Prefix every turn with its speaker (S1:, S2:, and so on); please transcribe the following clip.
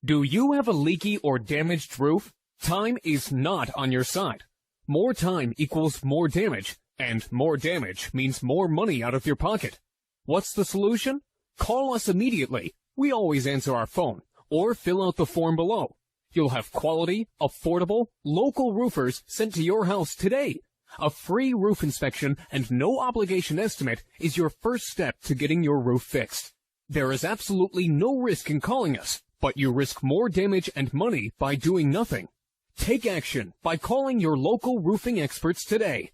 S1: Do you have a leaky or damaged roof? Time is not on your side. More time equals more damage, and more damage means more money out of your pocket. What's the solution? Call us immediately. We always answer our phone, or fill out the form below. You'll have quality, affordable, local roofers sent to your house today. A free roof inspection and no obligation estimate is your first step to getting your roof fixed. There is absolutely no risk in calling us, but you risk more damage and money by doing nothing. Take action by calling your local roofing experts today.